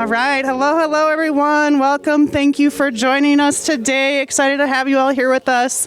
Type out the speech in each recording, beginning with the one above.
right. Hello, everyone. Welcome. Thank you for joining us today. Excited to have you all here with us.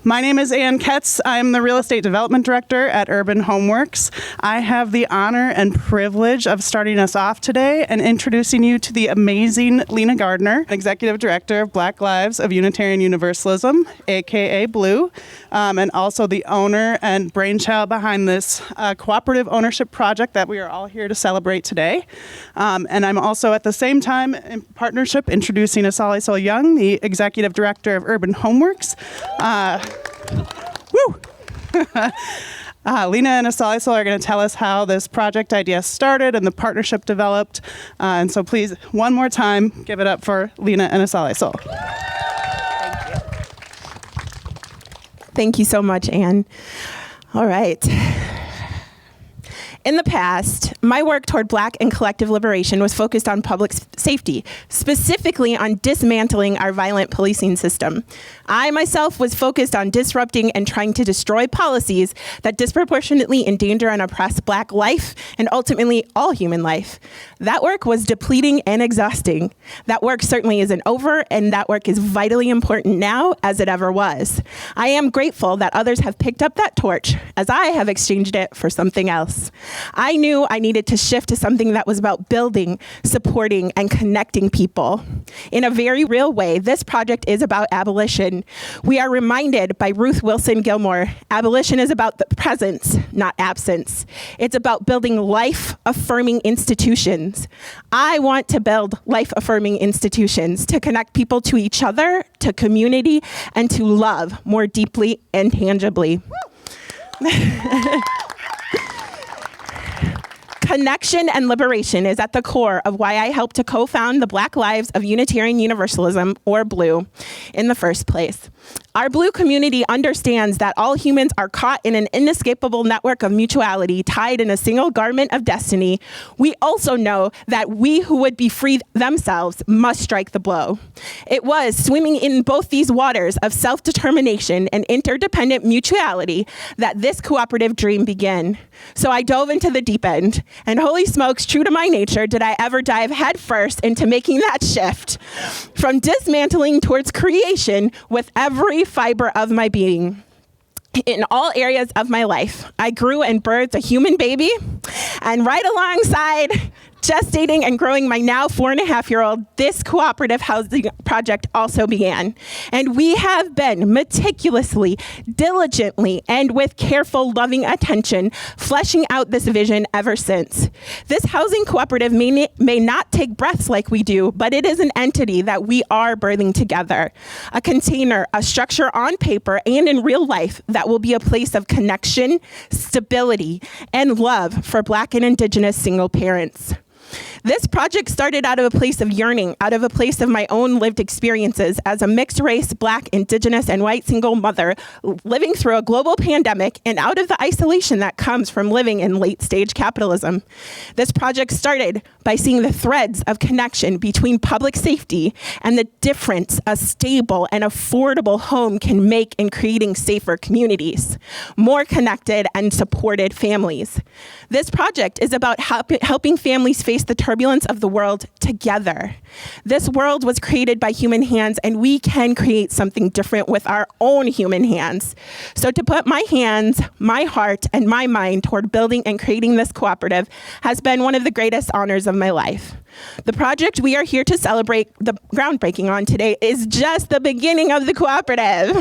My name is Ann Ketz. I'm the Real Estate Development Director at Urban Homeworks. I have the honor and privilege of starting us off today and introducing you to the amazing Lena Gardner, Executive Director of Black Lives of Unitarian Universalism, aka BLUU, and also the owner and brainchild behind this cooperative ownership project that we are all here to celebrate today. And I'm also at the same time in partnership introducing Asali Sol Young, the Executive Director of Urban Homeworks. Woo! Lena and Asali Sol are going to tell us how this project idea started and the partnership developed. And so please, one more time, give it up for Lena and Asali Sol. Thank you so much, Anne. All right. In the past, my work toward Black and collective liberation was focused on public safety, specifically on dismantling our violent policing system. I myself was focused on disrupting and trying to destroy policies that disproportionately endanger and oppress Black life and ultimately all human life. That work was depleting and exhausting. That work certainly isn't over, and that work is vitally important now as it ever was. I am grateful that others have picked up that torch as I have exchanged it for something else. I knew I needed to shift to something that was about building, supporting, and connecting people. In a very real way, this project is about abolition. We are reminded by Ruth Wilson Gilmore, abolition is about the presence, not absence. It's about building life-affirming institutions. I want to build life-affirming institutions to connect people to each other, to community, and to love more deeply and tangibly. Connection and liberation is at the core of why I helped to co-found the Black Lives of Unitarian Universalism, or BLUU, in the first place. Our BLUU community understands that all humans are caught in an inescapable network of mutuality tied in a single garment of destiny. We also know that we who would be free themselves must strike the blow. It was swimming in both these waters of self-determination and interdependent mutuality that this cooperative dream began. So I dove into the deep end, and holy smokes, true to my nature, did I ever dive headfirst into making that shift from dismantling towards creation with every fiber of my being. In all areas of my life, I grew and birthed a human baby, and right alongside gestating and growing my now 4.5-year-old, this cooperative housing project also began. And we have been meticulously, diligently, and with careful, loving attention, fleshing out this vision ever since. This housing cooperative may not take breaths like we do, but it is an entity that we are birthing together. A container, a structure on paper and in real life that will be a place of connection, stability, and love for Black and Indigenous single parents. This project started out of a place of yearning, out of a place of my own lived experiences as a mixed race, Black, Indigenous, and white single mother living through a global pandemic and out of the isolation that comes from living in late stage capitalism. This project started by seeing the threads of connection between public safety and the difference a stable and affordable home can make in creating safer communities, more connected and supported families. This project is about helping families face the turbulence of the world together. This world was created by human hands, and we can create something different with our own human hands. So to put my hands, my heart, and my mind toward building and creating this cooperative has been one of the greatest honors of my life. The project we are here to celebrate the groundbreaking on today is just the beginning of the cooperative.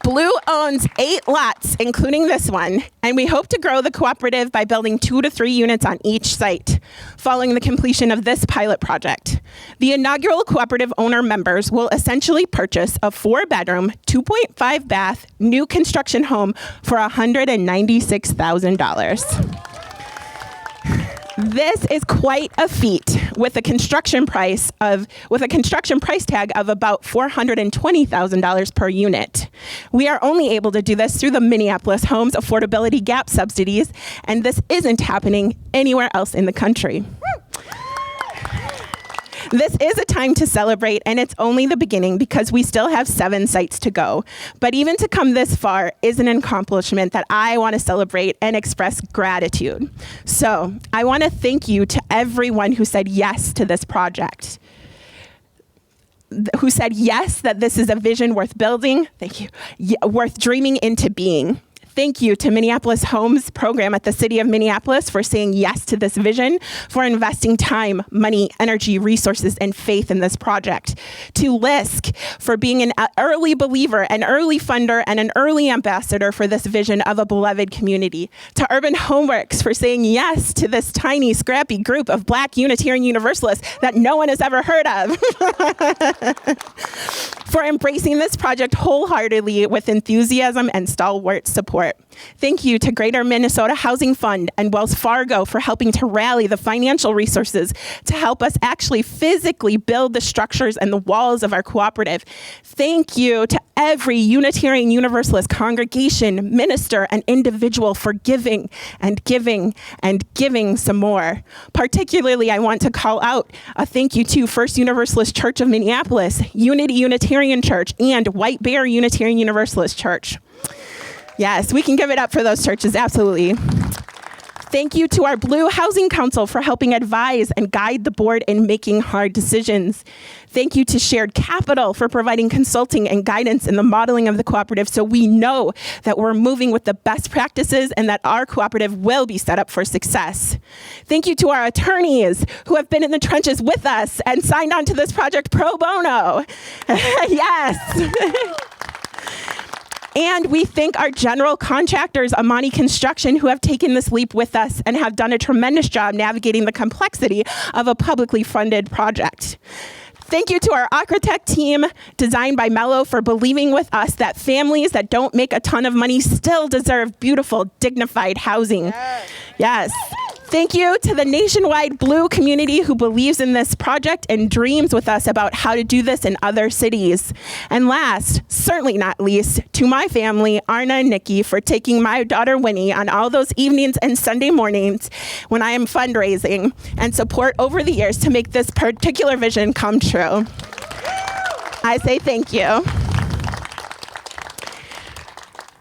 BLUU owns 8 lots, including this one, and we hope to grow the cooperative by building 2 to 3 units on each site, following the completion of this pilot project. The inaugural cooperative owner members will essentially purchase a 4-bedroom, 2.5 bath, new construction home for $196,000. This is quite a feat with a construction price tag of about $420,000 per unit. We are only able to do this through the Minneapolis Homes Affordability Gap subsidies, and this isn't happening anywhere else in the country. This is a time to celebrate, and it's only the beginning because we still have 7 sites to go. But even to come this far is an accomplishment that I want to celebrate and express gratitude. So I want to thank you to everyone who said yes to this project, who said yes, that this is a vision worth building, thank you, worth dreaming into being. Thank you to Minneapolis Homes program at the City of Minneapolis for saying yes to this vision, for investing time, money, energy, resources, and faith in this project. To LISC for being an early believer, an early funder, and an early ambassador for this vision of a beloved community. To Urban Homeworks for saying yes to this tiny, scrappy group of Black Unitarian Universalists that no one has ever heard of. For embracing this project wholeheartedly with enthusiasm and stalwart support. Thank you to Greater Minnesota Housing Fund and Wells Fargo for helping to rally the financial resources to help us actually physically build the structures and the walls of our cooperative. Thank you to every Unitarian Universalist congregation, minister, and individual for giving and giving and giving some more. Particularly, I want to call out a thank you to First Universalist Church of Minneapolis, Unity Unitarian Church, and White Bear Unitarian Universalist Church. Yes, we can give it up for those churches, absolutely. Thank you to our BLUU Housing Council for helping advise and guide the board in making hard decisions. Thank you to Shared Capital for providing consulting and guidance in the modeling of the cooperative so we know that we're moving with the best practices and that our cooperative will be set up for success. Thank you to our attorneys who have been in the trenches with us and signed on to this project pro bono. Yes. And we thank our general contractors, Amani Construction, who have taken this leap with us and have done a tremendous job navigating the complexity of a publicly funded project. Thank you to our architect team, designed by Mello, for believing with us that families that don't make a ton of money still deserve beautiful, dignified housing. Yes. Thank you to the nationwide BLUU community who believes in this project and dreams with us about how to do this in other cities. And last, certainly not least, to my family, Arna and Nikki, for taking my daughter Winnie on all those evenings and Sunday mornings when I am fundraising and support over the years to make this particular vision come true. I say thank you.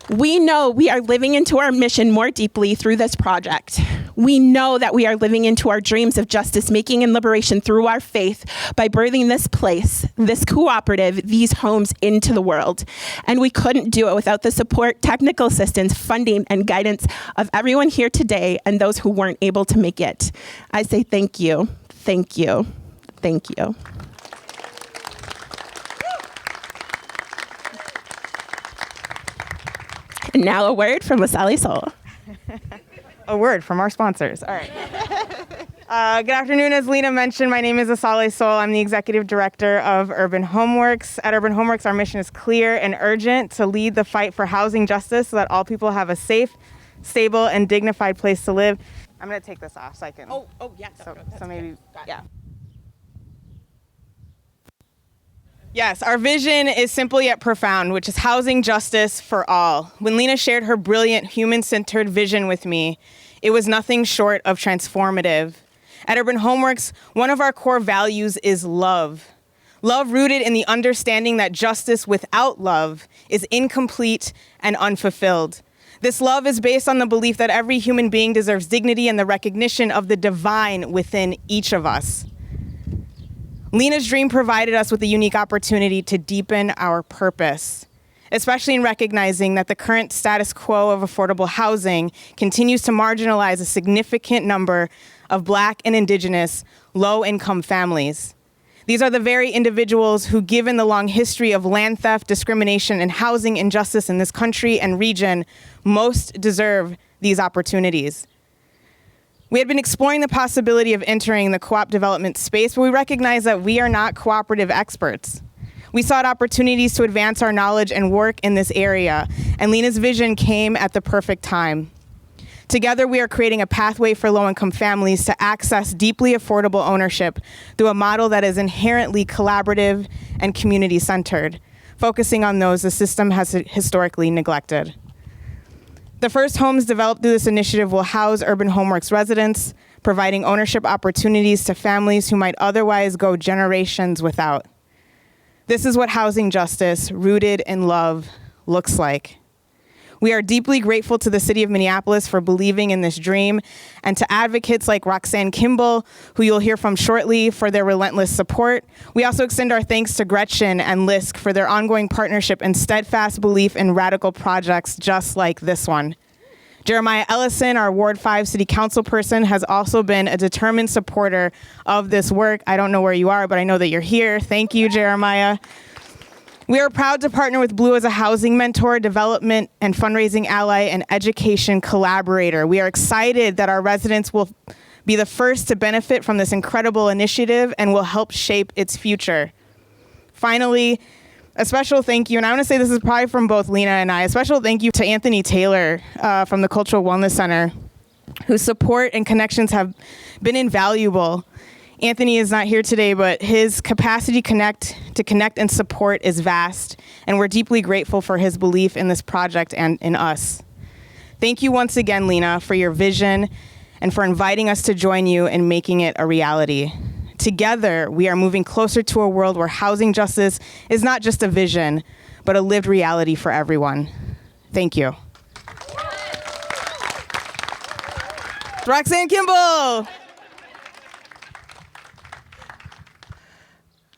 We know we are living into our mission more deeply through this project. We know that we are living into our dreams of justice making and liberation through our faith by birthing this place, this cooperative, these homes into the world. And we couldn't do it without the support, technical assistance, funding, and guidance of everyone here today and those who weren't able to make it. I say thank you, thank you, thank you. And now a word from Lasali Soul. A word from our sponsors. All right. Good afternoon. As Lena mentioned, my name is Asale Soul. I'm the executive director of Urban Homeworks. At Urban Homeworks, our mission is clear and urgent: to lead the fight for housing justice so that all people have a safe, stable, and dignified place to live. I'm going to take this off so I can. Oh, yeah. So maybe, yeah. Yes, our vision is simple yet profound, which is housing justice for all. When Lena shared her brilliant human-centered vision with me, it was nothing short of transformative. At Urban Homeworks, one of our core values is love. Love rooted in the understanding that justice without love is incomplete and unfulfilled. This love is based on the belief that every human being deserves dignity and the recognition of the divine within each of us. Lena's dream provided us with a unique opportunity to deepen our purpose, especially in recognizing that the current status quo of affordable housing continues to marginalize a significant number of Black and Indigenous low-income families. These are the very individuals who, given the long history of land theft, discrimination, and housing injustice in this country and region, most deserve these opportunities. We had been exploring the possibility of entering the co-op development space, but we recognize that we are not cooperative experts. We sought opportunities to advance our knowledge and work in this area, and Lena's vision came at the perfect time. Together, we are creating a pathway for low-income families to access deeply affordable ownership through a model that is inherently collaborative and community-centered, focusing on those the system has historically neglected. The first homes developed through this initiative will house Urban Homeworks residents, providing ownership opportunities to families who might otherwise go generations without. This is what housing justice, rooted in love, looks like. We are deeply grateful to the city of Minneapolis for believing in this dream, and to advocates like Roxanne Kimball, who you'll hear from shortly, for their relentless support. We also extend our thanks to Gretchen and Lisk for their ongoing partnership and steadfast belief in radical projects just like this one. Jeremiah Ellison, our Ward 5 City Council person, has also been a determined supporter of this work. I don't know where you are, but I know that you're here. Thank you, Jeremiah. We are proud to partner with BLUU as a housing mentor, development and fundraising ally, and education collaborator. We are excited that our residents will be the first to benefit from this incredible initiative and will help shape its future. Finally, a special thank you, and I want to say this is probably from both Lena and I, a special thank you to Anthony Taylor from the Cultural Wellness Center, whose support and connections have been invaluable. Anthony is not here today, but his capacity to connect and support is vast, and we're deeply grateful for his belief in this project and in us. Thank you once again, Lena, for your vision and for inviting us to join you in making it a reality. Together, we are moving closer to a world where housing justice is not just a vision, but a lived reality for everyone. Thank you. Roxanne Kimball.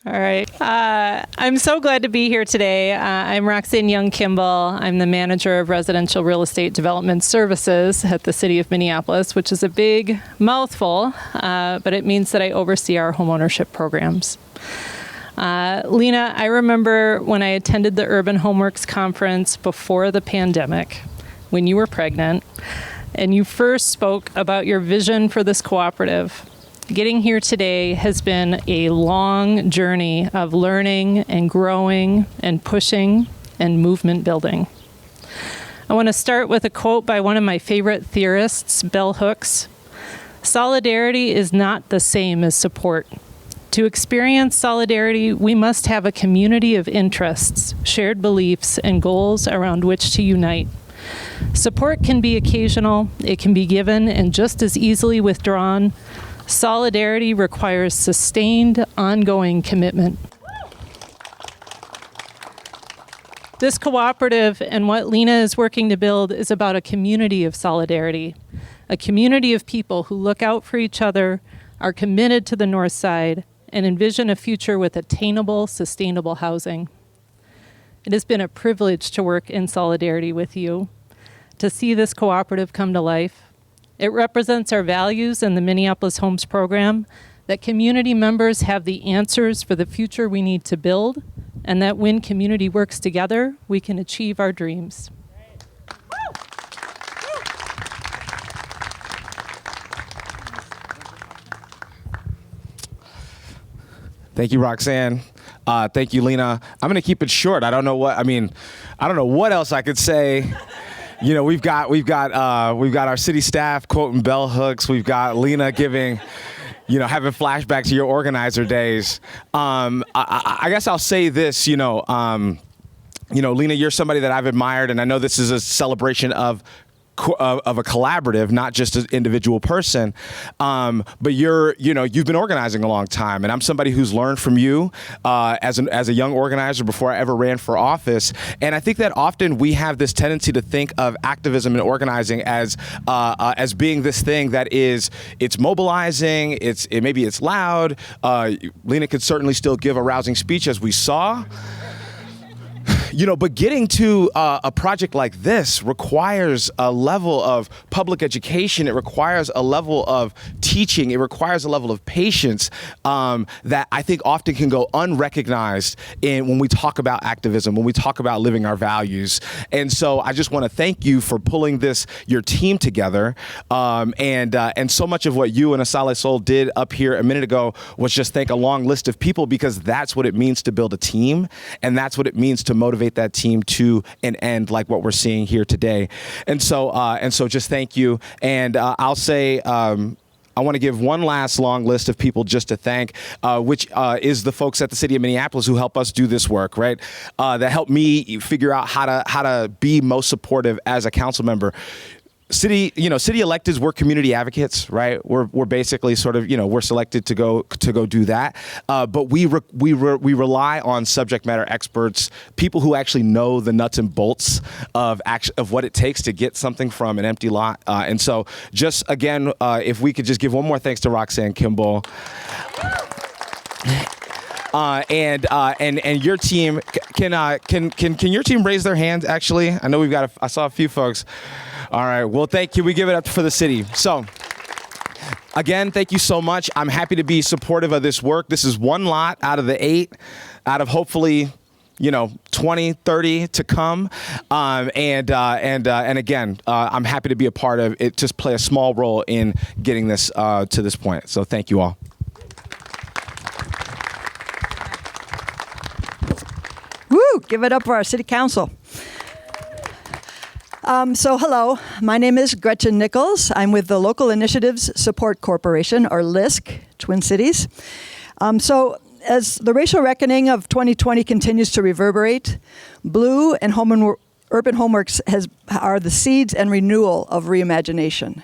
All right. I'm so glad to be here today. I'm Roxanne Young Kimball. I'm the manager of residential real estate development services at the city of Minneapolis, which is a big mouthful, but it means that I oversee our homeownership programs. Lena, I remember when I attended the Urban Homeworks conference before the pandemic, when you were pregnant, and you first spoke about your vision for this cooperative. Getting here today has been a long journey of learning and growing and pushing and movement building. I want to start with a quote by one of my favorite theorists, Bell Hooks. Solidarity is not the same as support. To experience solidarity, we must have a community of interests, shared beliefs, and goals around which to unite. Support can be occasional, it can be given and just as easily withdrawn. Solidarity requires sustained, ongoing commitment. This cooperative and what Lena is working to build is about a community of solidarity, a community of people who look out for each other, are committed to the North Side, and envision a future with attainable, sustainable housing. It has been a privilege to work in solidarity with you, to see this cooperative come to life. It represents our values in the Minneapolis Homes program, that community members have the answers for the future we need to build, and that when community works together, we can achieve our dreams. Thank you, Roxanne. Thank you, Lena. I'm going to keep it short. I don't know what else I could say. You know, we've got our city staff quoting bell hooks. We've got Lena giving, having flashbacks to your organizer days. I guess I'll say this, Lena, you're somebody that I've admired, and I know this is a celebration of a collaborative, not just an individual person. But you've been organizing a long time, and I'm somebody who's learned from you as a young organizer before I ever ran for office. And I think that often we have this tendency to think of activism and organizing as being this thing that it's mobilizing, maybe it's loud. Lena could certainly still give a rousing speech, as we saw. But getting to a project like this requires a level of public education. It requires a level of teaching. It requires a level of patience that I think often can go unrecognized when we talk about activism, when we talk about living our values. And so I just want to thank you for pulling your team together. And so much of what you and Asale Sol did up here a minute ago was just thank a long list of people, because that's what it means to build a team, and that's what it means to motivate that team to an end like what we're seeing here today. And so just thank you. And I'll say, I want to give one last long list of people just to thank, which is the folks at the city of Minneapolis who help us do this work, right? That help me figure out how to be most supportive as a council member. city electeds, we're community advocates, right? We're basically sort of, we're selected to go do that. But we rely on subject matter experts, people who actually know the nuts and bolts of what it takes to get something from an empty lot. And so just again, if we could just give one more thanks to Roxanne Kimball. And your team, can your team raise their hands? Actually, I know I saw a few folks. All right. Well, thank you. We give it up for the city. So, again, thank you so much. I'm happy to be supportive of this work. This is one lot out of the 8, out of hopefully 20, 30 to come. And again, I'm happy to be a part of it, just play a small role in getting this to this point. So thank you all. Woo! Give it up for our city council. Hello, my name is Gretchen Nichols. I'm with the Local Initiatives Support Corporation, or LISC, Twin Cities. As the racial reckoning of 2020 continues to reverberate, BLUU and Urban Homeworks are the seeds and renewal of reimagination.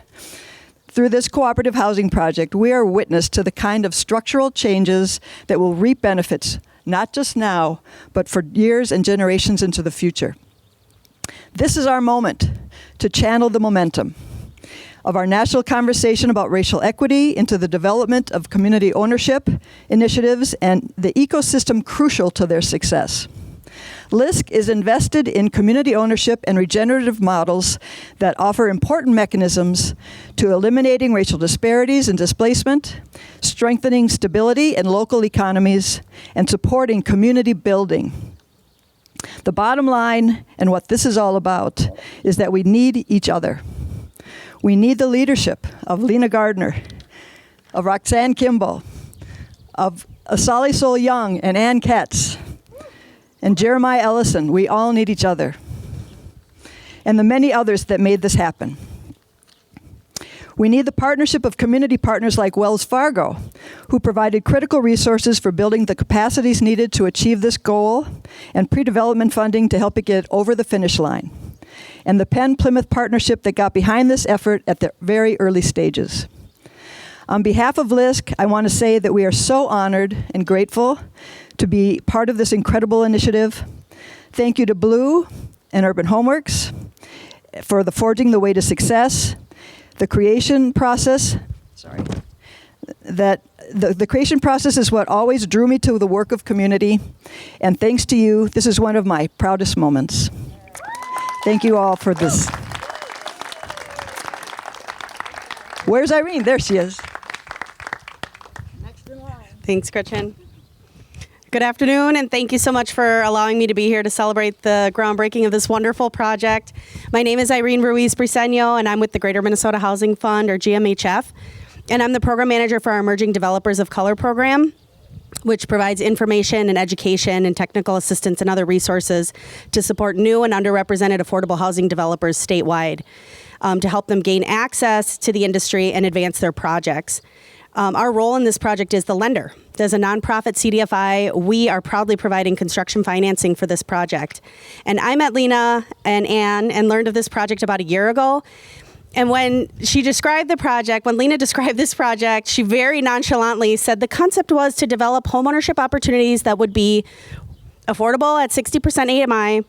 Through this cooperative housing project, we are witness to the kind of structural changes that will reap benefits, not just now, but for years and generations into the future. This is our moment to channel the momentum of our national conversation about racial equity into the development of community ownership initiatives and the ecosystem crucial to their success. LISC is invested in community ownership and regenerative models that offer important mechanisms to eliminating racial disparities and displacement, strengthening stability in local economies, and supporting community building. The bottom line, and what this is all about, is that we need each other. We need the leadership of Lena Gardner, of Roxanne Kimball, of Asali Sol Young and Ann Ketz, and Jeremiah Ellison. We all need each other, and the many others that made this happen. We need the partnership of community partners like Wells Fargo, who provided critical resources for building the capacities needed to achieve this goal, and pre-development funding to help it get over the finish line, and the Penn-Plymouth partnership that got behind this effort at the very early stages. On behalf of LISC, I want to say that we are so honored and grateful to be part of this incredible initiative. Thank you to BLUU and Urban Homeworks for forging the way to success. The creation process, the creation process is what always drew me to the work of community. And thanks to you, this is one of my proudest moments. Thank you all for this. Where's Irene? There she is. Thanks, Gretchen. Good afternoon, and thank you so much for allowing me to be here to celebrate the groundbreaking of this wonderful project. My name is Irene Ruiz-Briceño, and I'm with the Greater Minnesota Housing Fund, or GMHF, and I'm the program manager for our Emerging Developers of Color program, which provides information and education and technical assistance and other resources to support new and underrepresented affordable housing developers statewide, to help them gain access to the industry and advance their projects. Our role in this project is the lender. As a nonprofit CDFI, we are proudly providing construction financing for this project. And I met Lena and Ann and learned of this project about a year ago. And when Lena described this project, she very nonchalantly said the concept was to develop homeownership opportunities that would be affordable at 60% AMI,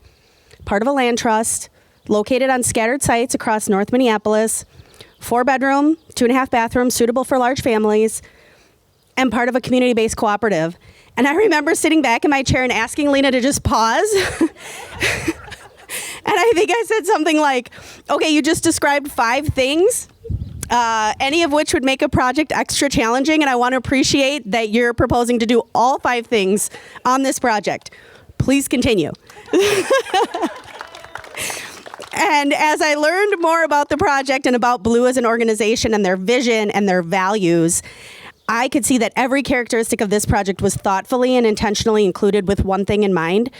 part of a land trust, located on scattered sites across North Minneapolis, 4-bedroom, 2.5 bathrooms, suitable for large families, and part of a community-based cooperative. And I remember sitting back in my chair and asking Lena to just pause. And I think I said something like, okay, you just described 5 things, any of which would make a project extra challenging, and I want to appreciate that you're proposing to do all 5 things on this project. Please continue. And as I learned more about the project and about BLUU as an organization and their vision and their values, I could see that every characteristic of this project was thoughtfully and intentionally included with one thing in mind,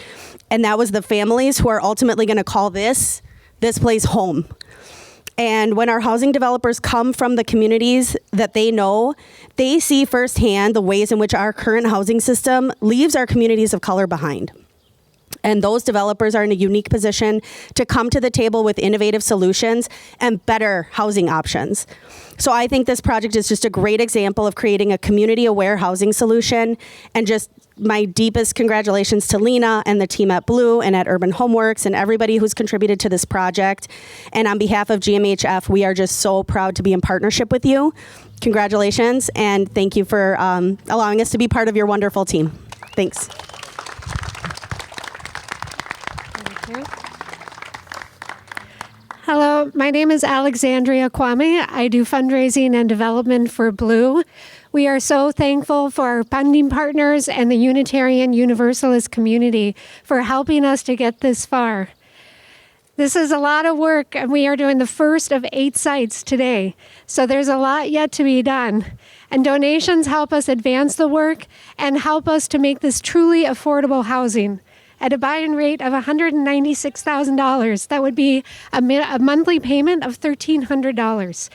and that was the families who are ultimately going to call this place home. And when our housing developers come from the communities that they know, they see firsthand the ways in which our current housing system leaves our communities of color behind. And those developers are in a unique position to come to the table with innovative solutions and better housing options. So I think this project is just a great example of creating a community-aware housing solution, and just my deepest congratulations to Lena and the team at BLUU and at Urban Homeworks and everybody who's contributed to this project. And on behalf of GMHF, we are just so proud to be in partnership with you. Congratulations, and thank you for allowing us to be part of your wonderful team. Thanks. Thank you. Hello, my name is Alexandria Kwame. I do fundraising and development for BLUU. We are so thankful for our funding partners and the Unitarian Universalist community for helping us to get this far. This is a lot of work, and we are doing the first of 8 sites today. So there's a lot yet to be done. And donations help us advance the work and help us to make this truly affordable housing. At a buy-in rate of $196,000, that would be a monthly payment of $1,300.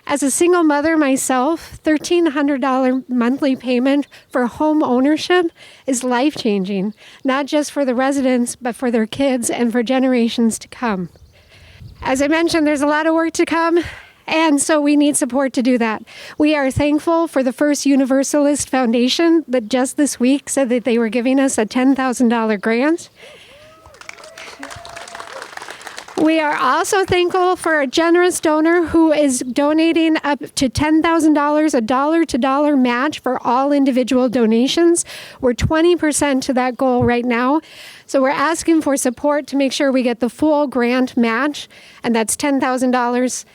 As a single mother myself, $1,300 monthly payment for home ownership is life-changing, not just for the residents, but for their kids and for generations to come. As I mentioned, there's a lot of work to come, and so we need support to do that. We are thankful for the First Universalist Foundation that just this week said that they were giving us a $10,000 grant. We are also thankful for a generous donor who is donating up to $10,000, a dollar-to-dollar match for all individual donations. We're 20% to that goal right now. So we're asking for support to make sure we get the full grant match, and that's $10,000.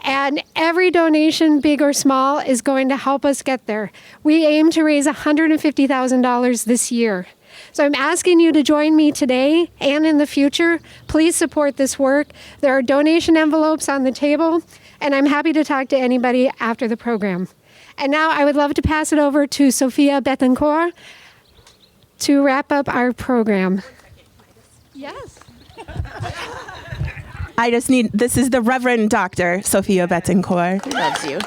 And every donation, big or small, is going to help us get there. We aim to raise $150,000 this year. So I'm asking you to join me today and in the future. Please support this work. There are donation envelopes on the table, and I'm happy to talk to anybody after the program. And now I would love to pass it over to Sophia Betancourt to wrap up our program. Yes. This is the Reverend Dr. Sophia Betancourt. He loves you.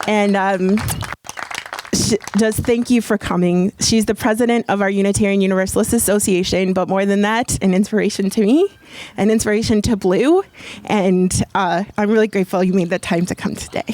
And just thank you for coming. She's the president of our Unitarian Universalist Association, but more than that, an inspiration to me, an inspiration to BLUU, and I'm really grateful you made the time to come today.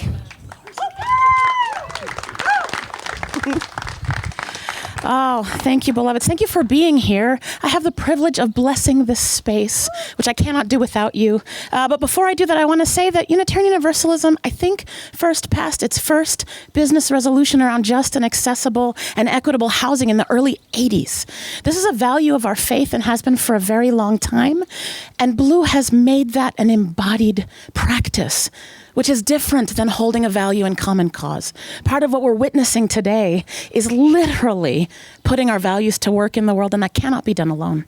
Oh, thank you, beloveds. Thank you for being here. I have the privilege of blessing this space, which I cannot do without you. But before I do that, I want to say that Unitarian Universalism, I think, first passed its first business resolution around just and accessible and equitable housing in the early 80s. This is a value of our faith and has been for a very long time. And BLUU has made that an embodied practice, which is different than holding a value in common cause. Part of what we're witnessing today is literally putting our values to work in the world, and that cannot be done alone.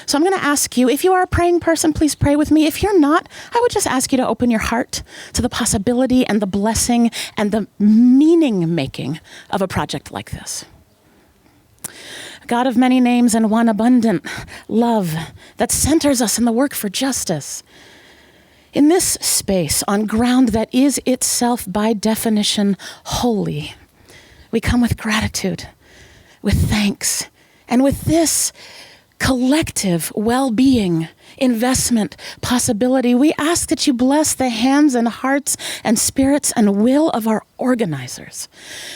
So I'm going to ask you, if you are a praying person, please pray with me. If you're not, I would just ask you to open your heart to the possibility and the blessing and the meaning-making of a project like this. God of many names and one abundant love that centers us in the work for justice. In this space, on ground that is itself by definition holy, we come with gratitude, with thanks, and with this collective well-being, investment, possibility. We ask that you bless the hands and hearts and spirits and will of our organizers.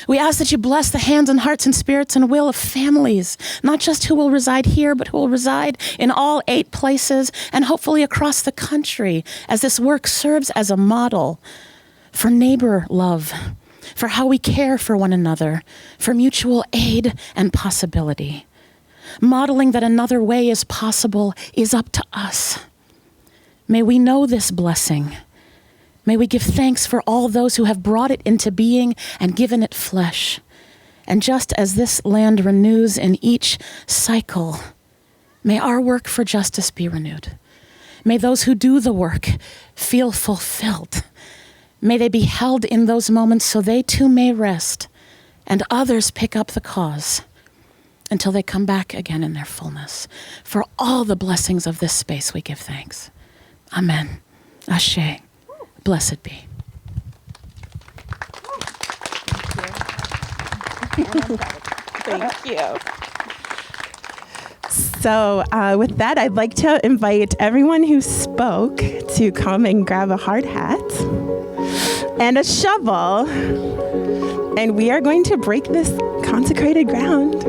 We ask that you bless the hands and hearts and spirits and will of families, not just who will reside here, but who will reside in all 8 places and hopefully across the country, as this work serves as a model for neighbor love, for how we care for one another, for mutual aid and possibility. Modeling that another way is possible is up to us. May we know this blessing. May we give thanks for all those who have brought it into being and given it flesh. And just as this land renews in each cycle, may our work for justice be renewed. May those who do the work feel fulfilled. May they be held in those moments so they too may rest and others pick up the cause until they come back again in their fullness. For all the blessings of this space, we give thanks. Amen. Ashe. Blessed be. Thank you. So with that, I'd like to invite everyone who spoke to come and grab a hard hat and a shovel, and we are going to break this consecrated ground.